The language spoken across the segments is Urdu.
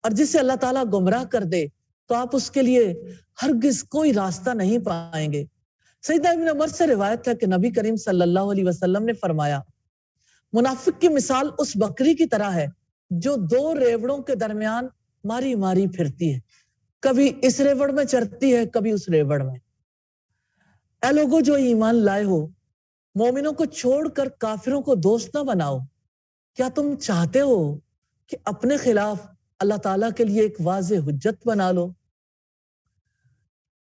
اور جسے اللہ تعالیٰ گمراہ کر دے تو آپ اس کے لیے ہرگز کوئی راستہ نہیں پائیں گے۔ سیدنا ابن عمر سے روایت ہے کہ نبی کریم صلی اللہ علیہ وسلم نے فرمایا، منافق کی مثال اس بکری کی طرح ہے جو دو ریوڑوں کے درمیان ماری ماری پھرتی ہے، کبھی اس ریوڑ میں چرتی ہے کبھی اس ریوڑ میں۔ اے لوگو جو ایمان لائے ہو، مومنوں کو چھوڑ کر کافروں کو دوست نہ بناؤ۔ کیا تم چاہتے ہو کہ اپنے خلاف اللہ تعالیٰ کے لیے ایک واضح حجت بنا لو؟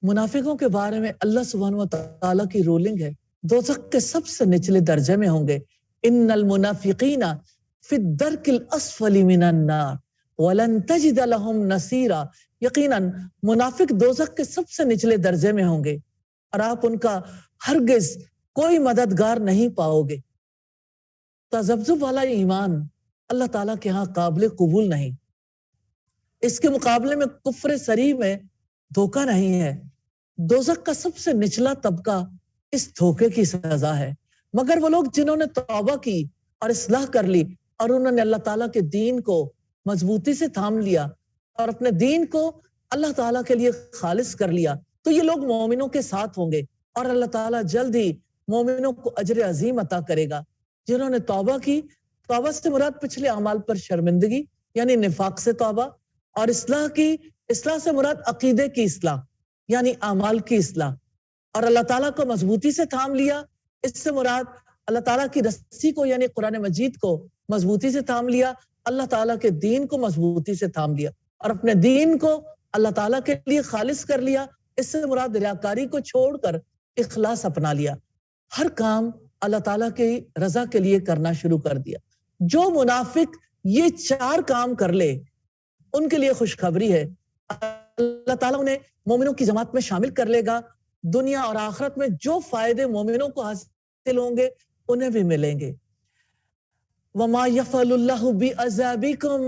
منافقوں کے بارے میں اللہ سبحانہ و تعالیٰ کی رولنگ ہے، دوزخ کے سب سے نچلے درجے میں ہوں گے۔ ان المنافقین فی الدرک الاسفل من النار ولن تجد لهم نصیرا۔ یقیناً منافق دوزخ کے سب سے نچلے درجے میں ہوں گے اور آپ ان کا ہرگز کوئی مددگار نہیں پاؤ گے۔ تذبذب والا ایمان اللہ تعالیٰ کے ہاں قابل قبول نہیں، اس کے مقابلے میں کفر صریح میں دھوکہ نہیں ہے۔ دوزخ کا سب سے نچلا طبقہ اس دھوکے کی سزا ہے، مگر وہ لوگ جنہوں نے توبہ کی اور اصلاح کر لی اور انہوں نے اللہ تعالیٰ کے دین کو مضبوطی سے تھام لیا اور اپنے دین کو اللہ تعالیٰ کے لیے خالص کر لیا، تو یہ لوگ مومنوں کے ساتھ ہوں گے اور اللہ تعالیٰ جلد ہی مومنوں کو اجر عظیم عطا کرے گا۔ جنہوں نے توبہ کی، توبہ سے مراد پچھلے اعمال پر شرمندگی یعنی نفاق سے توبہ، اور اصلاح کی، اصلاح سے مراد عقیدے کی اصلاح یعنی اعمال کی اصلاح، اور اللہ تعالیٰ کو مضبوطی سے تھام لیا، اس سے مراد اللہ تعالیٰ کی رسی کو یعنی قرآن مجید کو مضبوطی سے تھام لیا، اللہ تعالیٰ کے دین کو مضبوطی سے تھام لیا اور اپنے دین کو اللہ تعالیٰ کے لیے خالص کر لیا، اس سے مراد ریاکاری کو چھوڑ کر اخلاص اپنا لیا، ہر کام اللہ تعالیٰ کی رضا کے لیے کرنا شروع کر دیا۔ جو منافق یہ چار کام کر لے ان کے لیے خوشخبری ہے، اللہ تعالیٰ انہیں مومنوں کی جماعت میں شامل کر لے گا، دنیا اور آخرت میں جو فائدے مومنوں کو حاصل ہوں گے انہیں بھی ملیں گے۔ وَمَا يَفْعَلُ اللَّهُ بِعَذَابِكُمْ،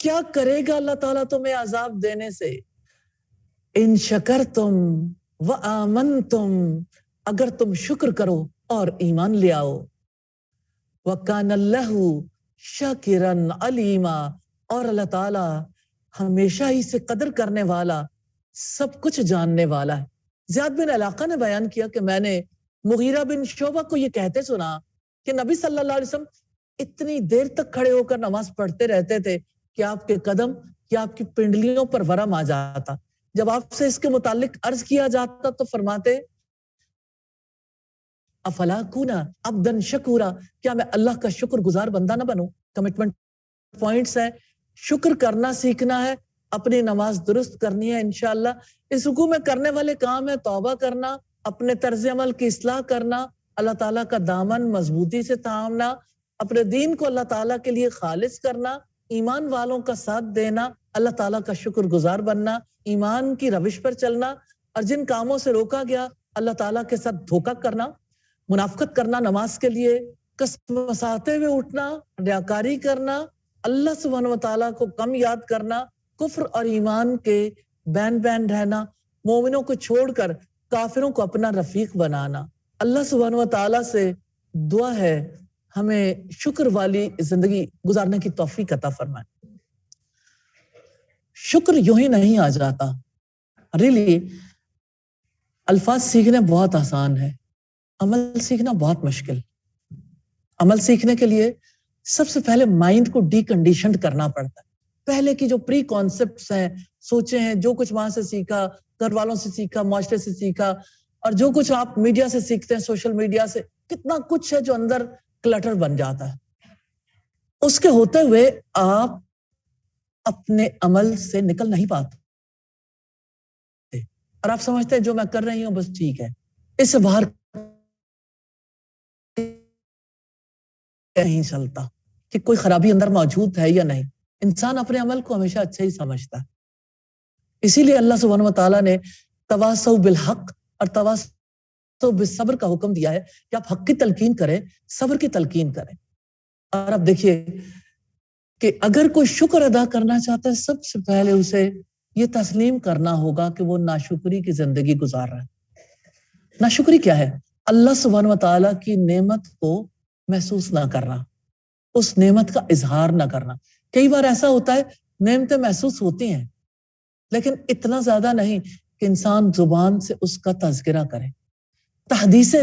کیا کرے گا اللہ تعالیٰ تمہیں عذاب دینے سے؟ ان شکرتم وآمنتم، اگر تم شکر کرو اور ایمان لے آؤ۔ وَكَانَ اللَّهُ شَاكِرًا عَلِيمًا، اور اللہ تعالیٰ ہمیشہ ہی سے قدر کرنے والا، سب کچھ جاننے والا ہے۔ زیاد بن علاقہ نے بیان کیا کہ میں نے مغیرہ بن شعبہ کو یہ کہتے سنا کہ نبی صلی اللہ علیہ وسلم اتنی دیر تک کھڑے ہو کر نماز پڑھتے رہتے تھے کہ آپ کے قدم یا آپ کی پنڈلیوں پر ورم آ جاتا۔ جب آپ سے اس کے متعلق عرض کیا جاتا تو فرماتے، افلا کونا عبدن شکورا، کیا میں اللہ کا شکر گزار بندہ نہ بنوں؟ کمٹمنٹ پوائنٹس ہیں، شکر کرنا سیکھنا ہے، اپنی نماز درست کرنی ہے انشاءاللہ۔ اس رکوع میں کرنے والے کام ہے توبہ کرنا، اپنے طرز عمل کی اصلاح کرنا، اللہ تعالیٰ کا دامن مضبوطی سے تھامنا، اپنے دین کو اللہ تعالیٰ کے لیے خالص کرنا، ایمان والوں کا ساتھ دینا، اللہ تعالیٰ کا شکر گزار بننا، ایمان کی روش پر چلنا، اور جن کاموں سے روکا گیا اللہ تعالیٰ کے ساتھ دھوکہ کرنا، منافقت کرنا نماز کے لیے، کسمساتے ہوئے اٹھنا، ریاکاری کرنا، اللہ سبحانہ و تعالیٰ کو کم یاد کرنا، کفر اور ایمان کے بین بین رہنا، مومنوں کو چھوڑ کر کافروں کو اپنا رفیق بنانا۔ اللہ سبحانہ و تعالیٰ سے دعا ہے ہمیں شکر والی زندگی گزارنے کی توفیق عطا فرمائے۔ شکر یوں ہی نہیں آ جاتا، ریلی الفاظ سیکھنے بہت آسان ہے، عمل سیکھنا بہت مشکل۔ عمل سیکھنے کے لیے سب سے پہلے مائنڈ کو ڈی کنڈیشنڈ کرنا پڑتا ہے۔ پہلے کی جو پری کانسیپٹس ہیں، سوچیں ہیں، جو کچھ وہاں سے سیکھا، گھر والوں سے سیکھا، معاشرے سے سیکھا، اور جو کچھ آپ میڈیا سے سیکھتے ہیں، سوشل میڈیا سے، کتنا کچھ ہے جو اندر کلٹر بن جاتا ہے۔ اس کے ہوتے ہوئے آپ اپنے عمل سے نکل نہیں پاتے اور آپ سمجھتے ہیں جو میں کر رہی ہوں بس ٹھیک ہے، اس سے باہر نہیں چلتا کہ کوئی خرابی اندر موجود ہے یا نہیں۔ انسان اپنے عمل کو ہمیشہ اچھا ہی سمجھتا ہے، اسی لیے اللہ سبحانہ و تعالیٰ نے تواصوا بالحق اور تواصوا بالصبر کا حکم دیا ہے کہ آپ حق کی تلقین کریں، صبر کی تلقین کریں۔ اور اب دیکھیے کہ اگر کوئی شکر ادا کرنا چاہتا ہے، سب سے پہلے اسے یہ تسلیم کرنا ہوگا کہ وہ ناشکری کی زندگی گزار رہا ہے۔ ناشکری کیا ہے؟ اللہ سبحانہ و تعالیٰ کی نعمت کو محسوس نہ کرنا، اس نعمت کا اظہار نہ کرنا۔ کئی بار ایسا ہوتا ہے نعمتیں محسوس ہوتی ہیں، لیکن اتنا زیادہ نہیں کہ انسان زبان سے اس کا تذکرہ کرے۔ تحدیث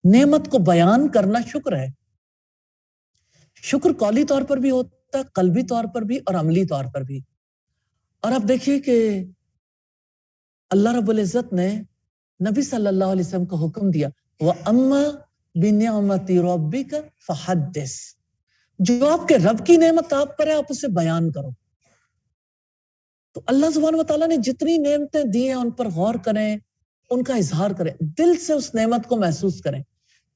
نعمت کو بیان کرنا شکر ہے۔ شکر قولی طور پر بھی ہوتا ہے، قلبی طور پر بھی اور عملی طور پر بھی۔ اور اب دیکھیے کہ اللہ رب العزت نے نبی صلی اللہ علیہ وسلم کو حکم دیا، وَأَمَّا بِنِعْمَةِ رَبِّكَ فَحَدِّثْ، جو آپ کے رب کی نعمت آپ پر ہے آپ اسے بیان کرو۔ تو اللہ سبحانہ وتعالیٰ نے جتنی نعمتیں دی ہیں ان پر غور کریں، ان کا اظہار کریں، دل سے اس نعمت کو محسوس کریں۔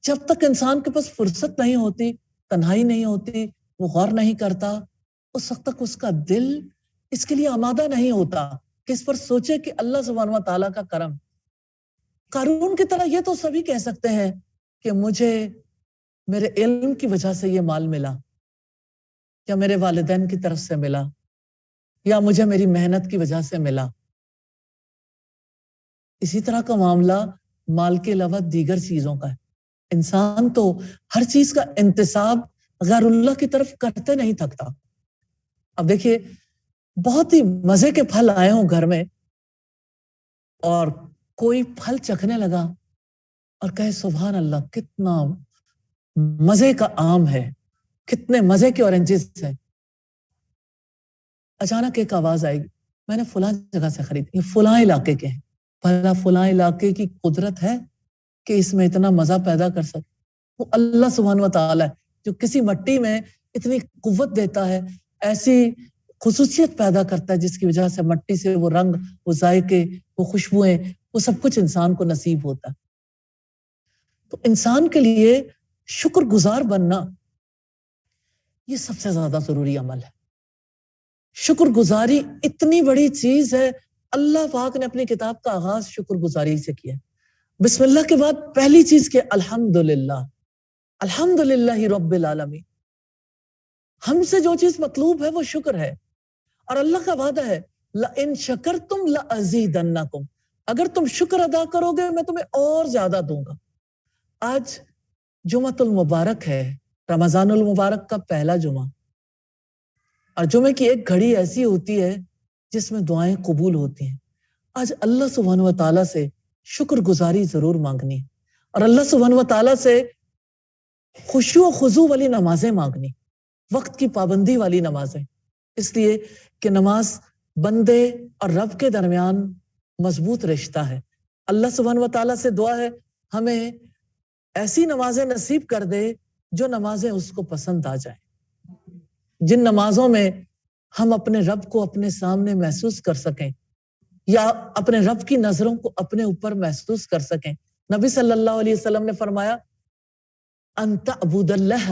جب تک انسان کے پاس فرصت نہیں ہوتی، تنہائی نہیں ہوتی، وہ غور نہیں کرتا، اس وقت تک اس کا دل اس کے لیے آمادہ نہیں ہوتا کہ اس پر سوچے کہ اللہ سبحانہ وتعالیٰ کا کرم۔ قارون کی طرح یہ تو سبھی کہہ سکتے ہیں کہ مجھے میرے علم کی وجہ سے یہ مال ملا، یا میرے والدین کی طرف سے ملا، یا مجھے میری محنت کی وجہ سے ملا۔ اسی طرح کا معاملہ مال کے علاوہ دیگر چیزوں کا ہے۔ انسان تو ہر چیز کا انتساب غیر اللہ کی طرف کرتے نہیں تھکتا۔ اب دیکھیے بہت ہی مزے کے پھل آئے ہوں گھر میں اور کوئی پھل چکھنے لگا اور کہے سبحان اللہ کتنا مزے کا آم ہے، کتنے مزے کے اورنجز ہیں۔ اچانک ایک آواز آئے گی، میں نے فلاں جگہ سے خرید، یہ فلاں علاقے کے ہیں۔ بھلا فلاں علاقے کی قدرت ہے کہ اس میں اتنا مزہ پیدا کر سکے؟ وہ اللہ سبحانہ وتعالی ہے جو کسی مٹی میں اتنی قوت دیتا ہے، ایسی خصوصیت پیدا کرتا ہے جس کی وجہ سے مٹی سے وہ رنگ، وہ ذائقے، وہ خوشبوئیں، وہ سب کچھ انسان کو نصیب ہوتا ہے۔ تو انسان کے لیے شکر گزار بننا یہ سب سے زیادہ ضروری عمل ہے۔ شکر گزاری اتنی بڑی چیز ہے، اللہ پاک نے اپنی کتاب کا آغاز شکر گزاری سے کیا۔ بسم اللہ کے بعد پہلی چیز کہ الحمدللہ، الحمدللہ رب العالمین۔ ہم سے جو چیز مطلوب ہے وہ شکر ہے، اور اللہ کا وعدہ ہے لَإِن شَكَرْتُمْ لَأَزِيدَنَّكُمْ، اگر تم شکر ادا کرو گے میں تمہیں اور زیادہ دوں گا۔ آج جمعۃ المبارک ہے، رمضان المبارک کا پہلا جمعہ، اور جمعے کی ایک گھڑی ایسی ہوتی ہے جس میں دعائیں قبول ہوتی ہیں۔ آج اللہ سبحانہ وتعالیٰ سے شکر گزاری ضرور مانگنی ہے، اور اللہ سبحانہ وتعالیٰ سے خشوع و خضوع والی نمازیں مانگنی، وقت کی پابندی والی نمازیں، اس لیے کہ نماز بندے اور رب کے درمیان مضبوط رشتہ ہے۔ اللہ سبحانہ وتعالیٰ سے دعا ہے ہمیں ایسی نمازیں نصیب کر دے جو نمازیں اس کو پسند آ جائیں، جن نمازوں میں ہم اپنے رب کو اپنے سامنے محسوس کر سکیں، یا اپنے رب کی نظروں کو اپنے اوپر محسوس کر سکیں۔ نبی صلی اللہ علیہ وسلم نے فرمایا ان تعبد اللہ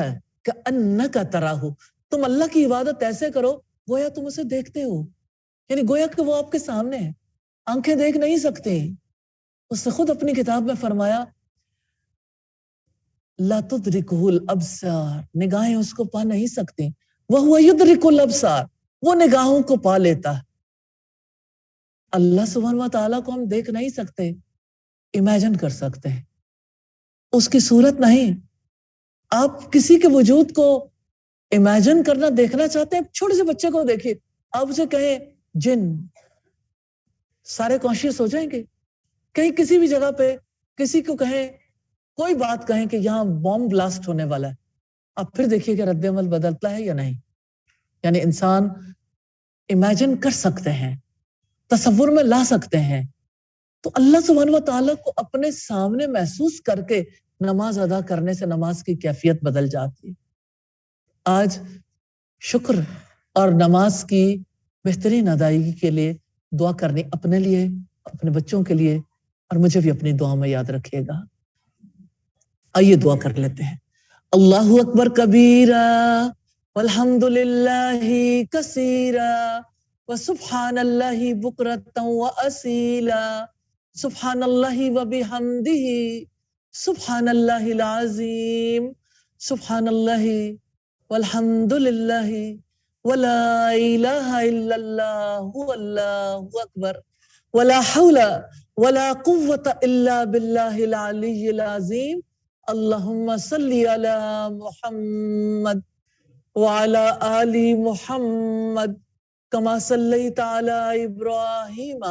کأنک تراہ، تم اللہ کی عبادت ایسے کرو گویا تم اسے دیکھتے ہو، یعنی گویا کہ وہ آپ کے سامنے ہے، آنکھیں دیکھ نہیں سکتے۔ اس نے خود اپنی کتاب میں فرمایا لا تدرکہ الابصار، نگاہیں اس کو پا نہیں سکتی، وہو یدرک الابصار، وہ نگاہوں کو پا لیتا ہے۔ اللہ سبحانہ وتعالیٰ کو ہم دیکھ نہیں سکتے، امیجن کر سکتے ہیں، اس کی صورت نہیں۔ آپ کسی کے وجود کو امیجن کرنا، دیکھنا چاہتے ہیں، چھوٹے سے بچے کو دیکھیے، آپ اسے کہیں جن، سارے کانشیس ہو جائیں گے۔ کہیں کسی بھی جگہ پہ کسی کو کہیں، کوئی بات کہیں کہ یہاں بوم بلاسٹ ہونے والا ہے، آپ پھر دیکھیے کہ رد عمل بدلتا ہے یا نہیں۔ یعنی انسان امیجن کر سکتے ہیں، تصور میں لا سکتے ہیں۔ تو اللہ سبحانہ وتعالیٰ کو اپنے سامنے محسوس کر کے نماز ادا کرنے سے نماز کی کیفیت بدل جاتی ہے۔ آج شکر اور نماز کی بہترین ادائیگی کے لیے دعا کرنی، اپنے لیے، اپنے بچوں کے لیے، اور مجھے بھی اپنی دعا میں یاد رکھیے گا۔ آئیے دعا کر لیتے ہیں۔ اللہ اکبر کبیرا والحمدللہ کثیرا وسبحان اللہ بکرۃ واسیلا سبحان اللہ وبحمدہ سبحان اللہ العظیم سبحان اللہ والحمدللہ ولا الہ الا اللہ واللہ اکبر ولا حول ولا قوة الا باللہ العلی العظیم اللہم صلی علی محمد وعلی آل محمد کما صلیت علی ابراہیم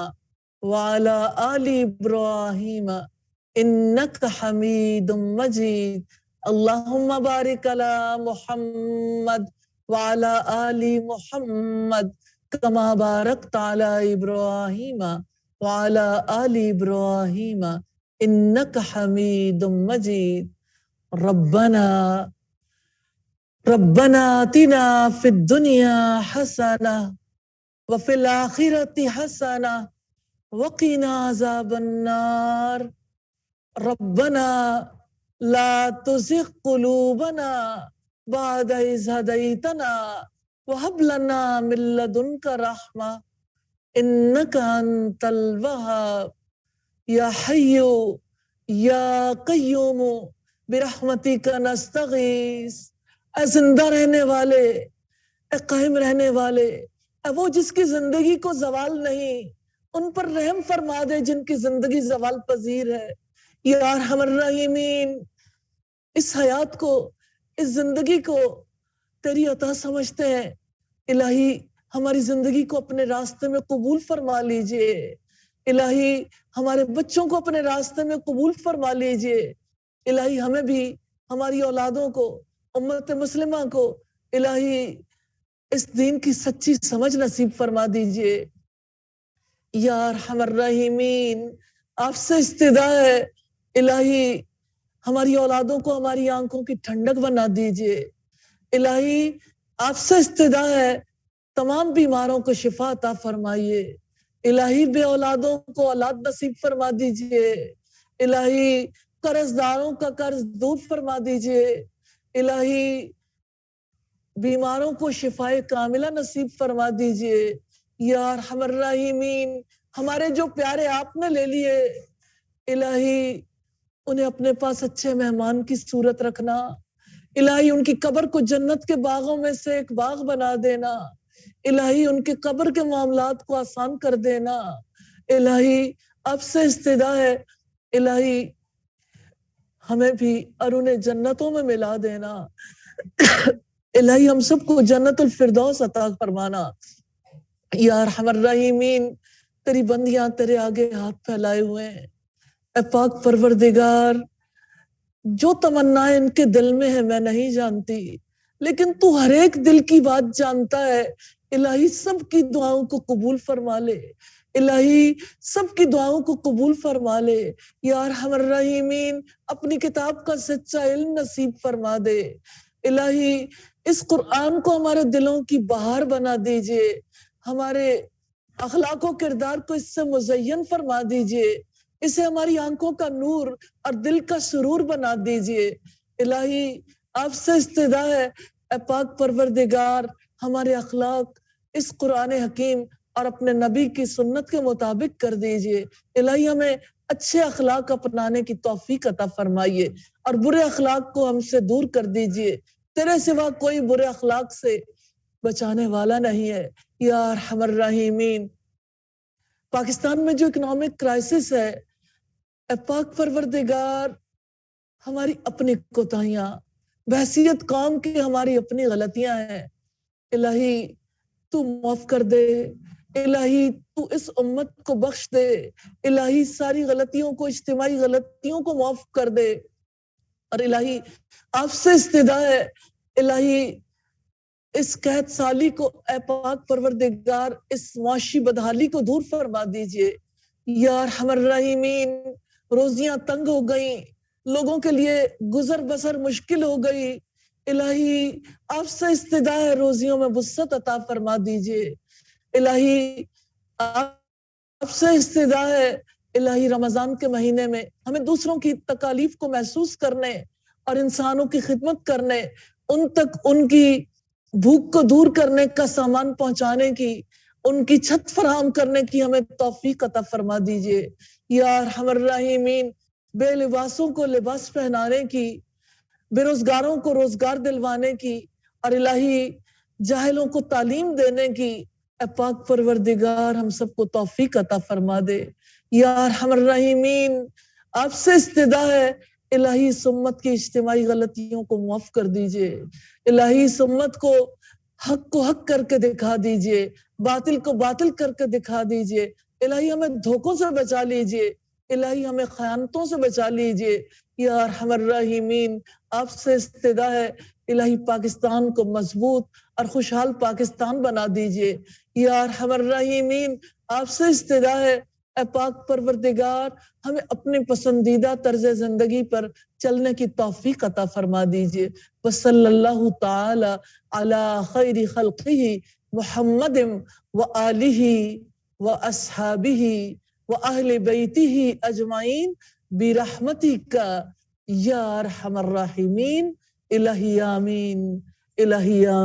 وعلی آل ابراہیم انک حمید مجید اللہم بارک علی محمد وعلی آل محمد کما بارکت علی ابراہیم وعلی آل ابراہیم انک حمید مجید ربنا آتنا فی الدنیا حسنہ وفی الآخرۃ حسنہ وقنا عذاب النار ربنا لا تزغ قلوبنا بعد إذ هديتنا وهب لنا من لدنك رحمة إنك أنت الوهاب یا حی یا قیوم برحمتک نستغیث، اے زندہ رہنے والے، اے قائم رہنے والے، اے وہ جس کی زندگی کو زوال نہیں، ان پر رحم فرما دے جن کی زندگی زوال پذیر ہے۔ یا ارحم الراحمین، اس حیات کو، اس زندگی کو تیری عطا سمجھتے ہیں، الہی ہماری زندگی کو اپنے راستے میں قبول فرما لیجئے، الہی ہمارے بچوں کو اپنے راستے میں قبول فرما لیجئے، الہی ہمیں بھی، ہماری اولادوں کو، امت مسلمہ کو الہی اس دین کی سچی سمجھ نصیب فرما دیجئے۔ یا ارحم الراحمین، آپ سے استدعا ہے الہی ہماری اولادوں کو ہماری آنکھوں کی ٹھنڈک بنا دیجئے، الہی آپ سے استدعا ہے تمام بیماروں کو شفا عطا فرمائیے، الہی بے اولادوں کو اولاد نصیب فرما دیجئے، الہی قرض داروں کا قرض دور فرما دیجئے، الہی بیماروں کو شفا کاملہ نصیب فرما دیجئے۔ یا ارحم الراحمین، ہمارے جو پیارے آپ نے لے لیے الہی انہیں اپنے پاس اچھے مہمان کی صورت رکھنا، الہی ان کی قبر کو جنت کے باغوں میں سے ایک باغ بنا دینا، الہی ان کے قبر کے معاملات کو آسان کر دینا، الہی اب سے استدعا ہے الہی ہمیں بھی اور انہیں جنتوں میں ملا دینا، الہی ہم سب کو جنت الفردوس عطا فرمانا۔ یا ارحم الراحمین، تیری بندیاں تیرے آگے ہاتھ پھیلائے ہوئے ہیں، اے پاک پروردگار جو تمنائیں ان کے دل میں ہے میں نہیں جانتی، لیکن تو ہر ایک دل کی بات جانتا ہے، الہی سب کی دعاؤں کو قبول فرما لے، الہی سب کی دعاؤں کو قبول فرما لے۔ یا ارحم الراحمین، اپنی کتاب کا سچا علم نصیب فرما دے، الہی اس قرآن کو ہمارے دلوں کی بہار بنا دیجئے، ہمارے اخلاق و کردار کو اس سے مزین فرما دیجئے، اسے ہماری آنکھوں کا نور اور دل کا سرور بنا دیجئے۔ الہی آپ سے استدعا ہے اے پاک پروردگار ہمارے اخلاق اس قرآن حکیم اور اپنے نبی کی سنت کے مطابق کر دیجئے، الہی ہمیں اچھے اخلاق اپنانے کی توفیق عطا فرمائیے اور برے اخلاق کو ہم سے دور کر دیجئے، تیرے سوا کوئی برے اخلاق سے بچانے والا نہیں ہے۔ یا ارحم الراحمین، پاکستان میں جو اکنامک کرائسس ہے اے پاک پروردگار ہماری اپنی کوتاہیاں، بحثیت قوم کی ہماری اپنی غلطیاں ہیں، الہی تو معاف کر دے، الہی تو اس امت کو بخش دے، الہی ساری غلطیوں کو، اجتماعی غلطیوں کو معاف کر دے، اور الہی آپ سے استدعا ہے الہی اس قحط سالی کو اے پاک پروردگار اس معاشی بدحالی کو دور فرما دیجئے۔ یا ارحم الراحمین، روزیاں تنگ ہو گئیں، لوگوں کے لیے گزر بسر مشکل ہو گئی، الہی آپ سے استدعا ہے روزیوں میں وسعت عطا فرما دیجئے، الہی آپ سے استدعا ہے الہی رمضان کے مہینے میں ہمیں دوسروں کی تکالیف کو محسوس کرنے اور انسانوں کی خدمت کرنے، ان تک ان کی بھوک کو دور کرنے کا سامان پہنچانے کی، ان کی چھت فراہم کرنے کی ہمیں توفیق عطا فرما دیجئے۔ یا ارحم الراحمین، بے لباسوں کو لباس پہنانے کی، بے روزگاروں کو روزگار دلوانے کی، اور الہی جاہلوں کو تعلیم دینے کی اے پاک پروردگار ہم سب کو توفیق عطا فرما دے۔ یا ارحم الراحمین، آپ سے استدعا ہے الہی اس امت کی اجتماعی غلطیوں کو معاف کر دیجئے، الہی اس امت کو حق کو حق کر کے دکھا دیجئے، باطل کو باطل کر کے دکھا دیجئے۔ الہی ہمیں دھوکوں سے بچا لیجئے، الہی ہمیں خیانتوں سے بچا لیجئے۔ یا ارحم الراحمین، آپ سے استدعا ہے الہی پاکستان کو مضبوط اور خوشحال پاکستان بنا دیجئے۔ یا ارحم الراحمین، آپ سے استدعا ہے اے پاک پروردگار ہمیں اپنی پسندیدہ طرز زندگی پر چلنے کی توفیق عطا فرما دیجئے۔ وصلی اللہ تعالی علی خیر خلقہ محمد وآلہ واصحابہ واہل بیتہ اجمعین برحمتک یا ارحم الراحمین۔ الہی آمین، الہی آمین۔